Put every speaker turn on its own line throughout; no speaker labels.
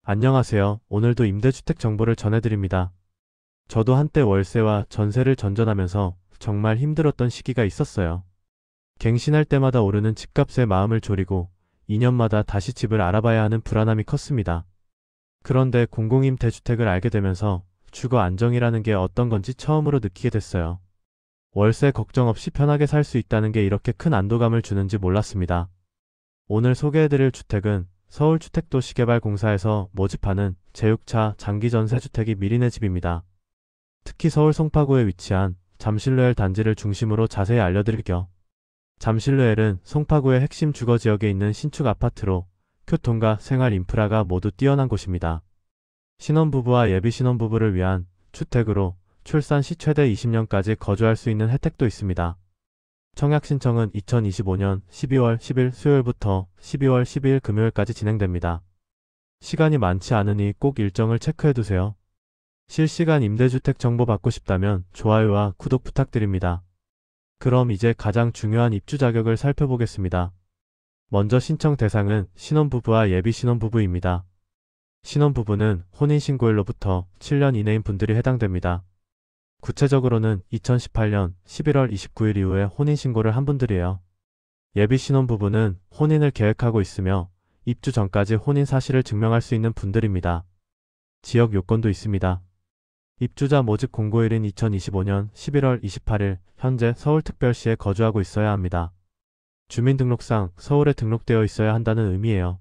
안녕하세요. 오늘도 임대주택 정보를 전해드립니다. 저도 한때 월세와 전세를 전전하면서 정말 힘들었던 시기가 있었어요. 갱신할 때마다 오르는 집값에 마음을 졸이고 2년마다 다시 집을 알아봐야 하는 불안함이 컸습니다. 그런데 공공임대주택을 알게 되면서 주거 안정이라는 게 어떤 건지 처음으로 느끼게 됐어요. 월세 걱정 없이 편하게 살 수 있다는 게 이렇게 큰 안도감을 주는지 몰랐습니다. 오늘 소개해드릴 주택은 서울주택도시개발공사에서 모집하는 제6차 장기전세주택이 미리내 집입니다. 특히 서울 송파구에 위치한 잠실루엘 단지를 중심으로 자세히 알려드릴게요. 잠실루엘은 송파구의 핵심 주거지역에 있는 신축 아파트로 교통과 생활 인프라가 모두 뛰어난 곳입니다. 신혼부부와 예비신혼부부를 위한 주택으로 출산 시 최대 20년까지 거주할 수 있는 혜택도 있습니다. 청약 신청은 2025년 12월 10일 수요일부터 12월 12일 금요일까지 진행됩니다. 시간이 많지 않으니 꼭 일정을 체크해두세요. 실시간 임대주택 정보 받고 싶다면 좋아요와 구독 부탁드립니다. 그럼 이제 가장 중요한 입주 자격을 살펴보겠습니다. 먼저 신청 대상은 신혼부부와 예비신혼부부입니다. 신혼부부는 혼인신고일로부터 7년 이내인 분들이 해당됩니다. 구체적으로는 2018년 11월 29일 이후에 혼인신고를 한 분들이에요. 예비신혼부부는 혼인을 계획하고 있으며 입주 전까지 혼인 사실을 증명할 수 있는 분들입니다. 지역 요건도 있습니다. 입주자 모집 공고일인 2025년 11월 28일 현재 서울특별시에 거주하고 있어야 합니다. 주민등록상 서울에 등록되어 있어야 한다는 의미예요.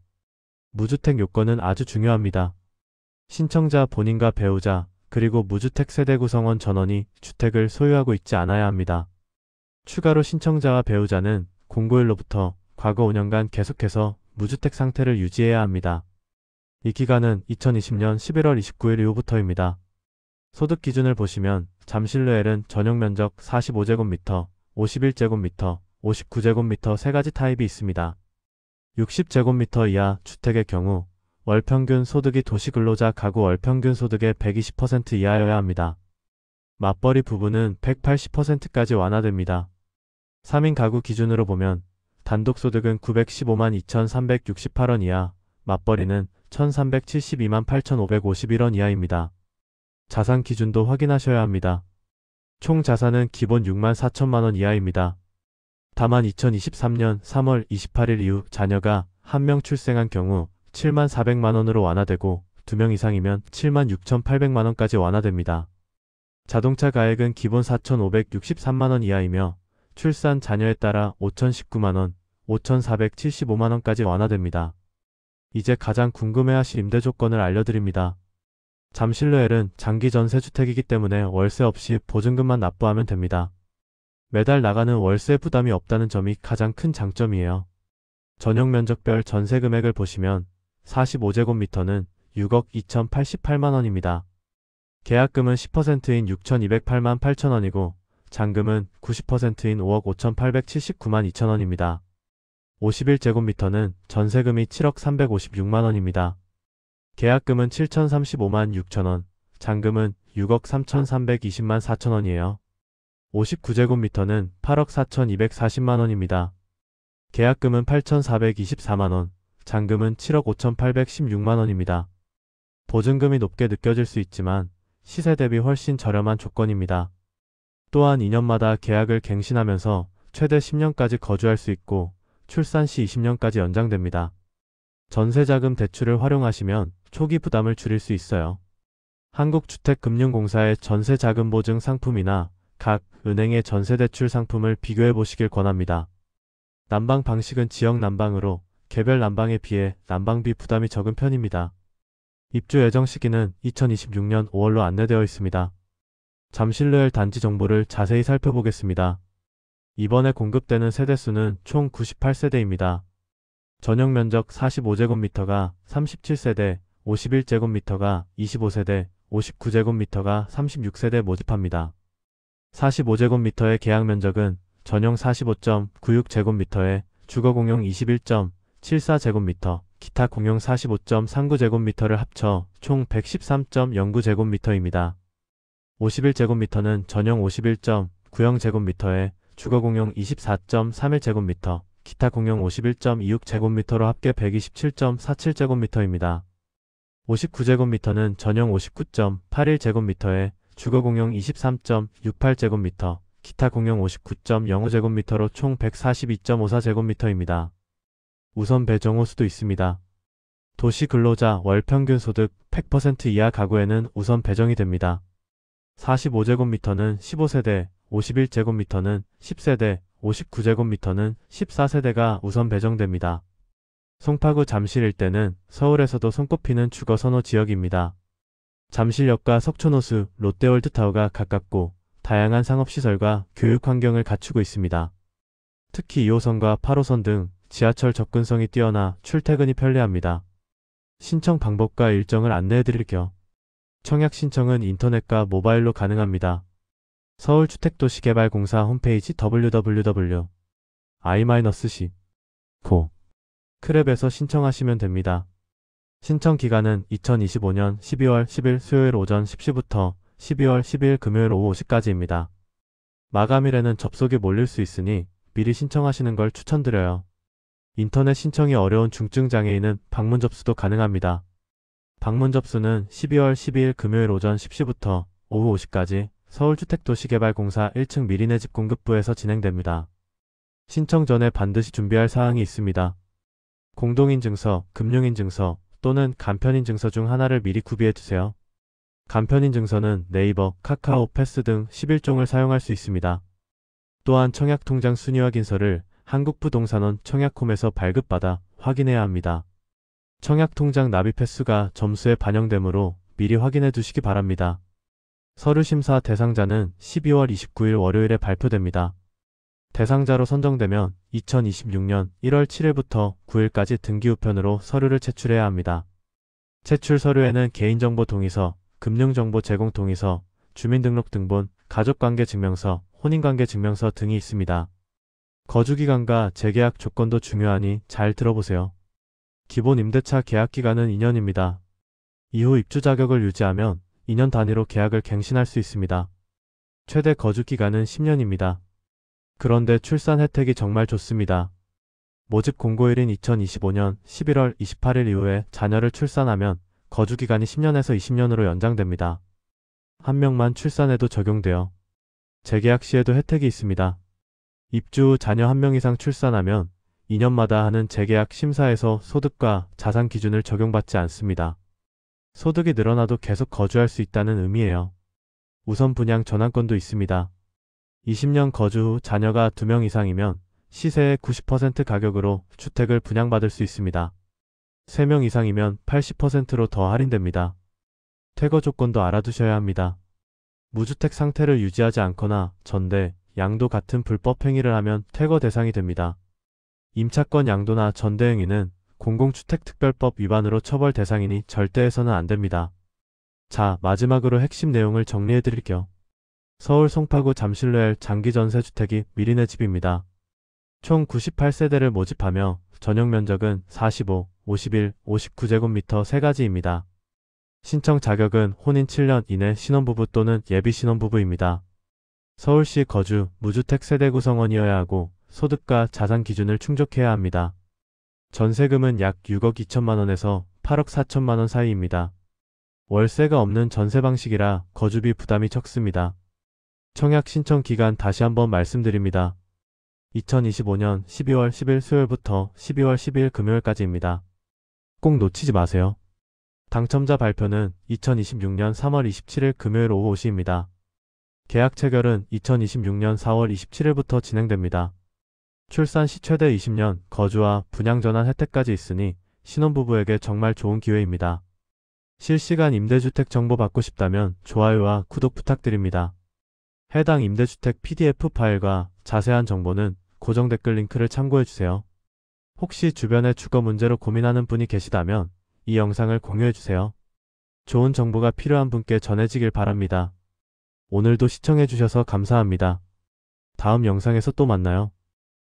무주택 요건은 아주 중요합니다. 신청자 본인과 배우자 그리고 무주택 세대 구성원 전원이 주택을 소유하고 있지 않아야 합니다. 추가로 신청자와 배우자는 공고일로부터 과거 5년간 계속해서 무주택 상태를 유지해야 합니다. 이 기간은 2020년 11월 29일 이후부터입니다. 소득 기준을 보시면 잠실루엘은 전용 면적 45제곱미터, 51제곱미터, 59제곱미터 세 가지 타입이 있습니다. 60제곱미터 이하 주택의 경우 월평균 소득이 도시근로자 가구 월평균 소득의 120% 이하여야 합니다. 맞벌이 부부는 180%까지 완화됩니다. 3인 가구 기준으로 보면 단독소득은 915만 2,368원 이하, 맞벌이는 1,372만 8,551원 이하입니다. 자산 기준도 확인하셔야 합니다. 총 자산은 기본 6만 4천만원 이하입니다. 다만 2023년 3월 28일 이후 자녀가 1명 출생한 경우 7만 400만원으로 완화되고 2명 이상이면 7만 6,800만원까지 완화됩니다. 자동차 가액은 기본 4,563만원 이하이며 출산 자녀에 따라 5,019만원, 5,475만원까지 완화됩니다. 이제 가장 궁금해하실 임대 조건을 알려드립니다. 잠실루엘은 장기 전세주택이기 때문에 월세 없이 보증금만 납부하면 됩니다. 매달 나가는 월세 부담이 없다는 점이 가장 큰 장점이에요. 전용 면적별 전세 금액을 보시면 45제곱미터는 6억 2,088만원입니다. 계약금은 10%인 6,208만 8천원이고 잔금은 90%인 5억 5,879만 2천원입니다. 51제곱미터는 전세금이 7억 356만원입니다. 계약금은 7,035만 6천원, 잔금은 6억 3,320만 4천원이에요. 59제곱미터는 8억 4,240만원입니다. 계약금은 8,424만원, 잔금은 7억 5,816만원입니다. 보증금이 높게 느껴질 수 있지만 시세 대비 훨씬 저렴한 조건입니다. 또한 2년마다 계약을 갱신하면서 최대 10년까지 거주할 수 있고 출산 시 20년까지 연장됩니다. 전세자금 대출을 활용하시면 초기 부담을 줄일 수 있어요. 한국주택금융공사의 전세자금보증 상품이나 각 은행의 전세대출 상품을 비교해 보시길 권합니다. 난방 방식은 지역 난방으로 개별 난방에 비해 난방비 부담이 적은 편입니다. 입주 예정 시기는 2026년 5월로 안내되어 있습니다. 잠실루엘 단지 정보를 자세히 살펴보겠습니다. 이번에 공급되는 세대수는 총 98세대입니다. 전용 면적 45제곱미터가 37세대, 51제곱미터가 25세대, 59제곱미터가 36세대 모집합니다. 45제곱미터의 계약 면적은 전용 45.96제곱미터에 주거 공용 21.74제곱미터, 기타 공용 45.39제곱미터를 합쳐 총 113.09제곱미터입니다. 51제곱미터는 전용 51.90제곱미터에 주거 공용 24.31제곱미터, 기타 공용 51.26제곱미터로 합계 127.47제곱미터입니다. 59제곱미터는 전용 59.81제곱미터에 주거 공용 23.68제곱미터, 기타 공용 59.05제곱미터로 총 142.54제곱미터입니다. 우선 배정 호수도 있습니다. 도시 근로자 월 평균 소득 100% 이하 가구에는 우선 배정이 됩니다. 45제곱미터는 15세대, 51제곱미터는 10세대, 59제곱미터는 14세대가 우선 배정됩니다. 송파구 잠실 일대는 서울에서도 손꼽히는 주거 선호 지역입니다. 잠실역과 석촌호수, 롯데월드타워가 가깝고 다양한 상업시설과 교육 환경을 갖추고 있습니다. 특히 2호선과 8호선 등 지하철 접근성이 뛰어나 출퇴근이 편리합니다. 신청 방법과 일정을 안내해드릴게요. 청약 신청은 인터넷과 모바일로 가능합니다. 서울주택도시개발공사 홈페이지 www.i-c 크랩에서 신청하시면 됩니다. 신청 기간은 2025년 12월 10일 수요일 오전 10시부터 12월 12일 금요일 오후 5시까지입니다. 마감일에는 접속이 몰릴 수 있으니 미리 신청하시는 걸 추천드려요. 인터넷 신청이 어려운 중증장애인은 방문 접수도 가능합니다. 방문 접수는 12월 12일 금요일 오전 10시부터 오후 5시까지 서울주택도시개발공사 1층 미리네 집 공급부에서 진행됩니다. 신청 전에 반드시 준비할 사항이 있습니다. 공동인증서, 금융인증서 또는 간편인증서 중 하나를 미리 구비해두세요. 간편인증서는 네이버, 카카오, 패스 등 11종을 사용할 수 있습니다. 또한 청약통장 순위 확인서를 한국부동산원 청약홈에서 발급받아 확인해야 합니다. 청약통장 납입 횟수가 점수에 반영되므로 미리 확인해 두시기 바랍니다. 서류심사 대상자는 12월 29일 월요일에 발표됩니다. 대상자로 선정되면 2026년 1월 7일부터 9일까지 등기우편으로 서류를 제출해야 합니다. 제출 서류에는 개인정보 동의서, 금융정보 제공 동의서, 주민등록등본, 가족관계증명서, 혼인관계증명서 등이 있습니다. 거주기간과 재계약 조건도 중요하니 잘 들어보세요. 기본 임대차 계약기간은 2년입니다. 이후 입주 자격을 유지하면 2년 단위로 계약을 갱신할 수 있습니다. 최대 거주기간은 10년입니다. 그런데 출산 혜택이 정말 좋습니다. 모집 공고일인 2025년 11월 28일 이후에 자녀를 출산하면 거주기간이 10년에서 20년으로 연장됩니다. 한 명만 출산해도 적용되어 재계약 시에도 혜택이 있습니다. 입주 후 자녀 1명 이상 출산하면 2년마다 하는 재계약 심사에서 소득과 자산 기준을 적용받지 않습니다. 소득이 늘어나도 계속 거주할 수 있다는 의미예요. 우선 분양 전환권도 있습니다. 20년 거주 후 자녀가 2명 이상이면 시세의 90% 가격으로 주택을 분양받을 수 있습니다. 3명 이상이면 80%로 더 할인됩니다. 퇴거 조건도 알아두셔야 합니다. 무주택 상태를 유지하지 않거나 전대, 양도 같은 불법 행위를 하면 퇴거 대상이 됩니다. 임차권 양도나 전대 행위는 공공주택특별법 위반으로 처벌 대상이니 절대 해서는 안 됩니다. 자, 마지막으로 핵심 내용을 정리해 드릴게요. 서울 송파구 잠실로엘 장기전세주택이 미리네 집입니다. 총 98세대를 모집하며 전용 면적은 45, 51, 59제곱미터 3가지입니다. 신청 자격은 혼인 7년 이내 신혼부부 또는 예비 신혼부부입니다. 서울시 거주, 무주택 세대 구성원이어야 하고 소득과 자산 기준을 충족해야 합니다. 전세금은 약 6억 2천만 원에서 8억 4천만 원 사이입니다. 월세가 없는 전세 방식이라 거주비 부담이 적습니다. 청약 신청 기간 다시 한번 말씀드립니다. 2025년 12월 10일 수요일부터 12월 12일 금요일까지입니다. 꼭 놓치지 마세요. 당첨자 발표는 2026년 3월 27일 금요일 오후 5시입니다. 계약 체결은 2026년 4월 27일부터 진행됩니다. 출산 시 최대 20년 거주와 분양 전환 혜택까지 있으니 신혼부부에게 정말 좋은 기회입니다. 실시간 임대주택 정보 받고 싶다면 좋아요와 구독 부탁드립니다. 해당 임대주택 PDF 파일과 자세한 정보는 고정 댓글 링크를 참고해주세요. 혹시 주변에 주거 문제로 고민하는 분이 계시다면 이 영상을 공유해주세요. 좋은 정보가 필요한 분께 전해지길 바랍니다. 오늘도 시청해주셔서 감사합니다. 다음 영상에서 또 만나요.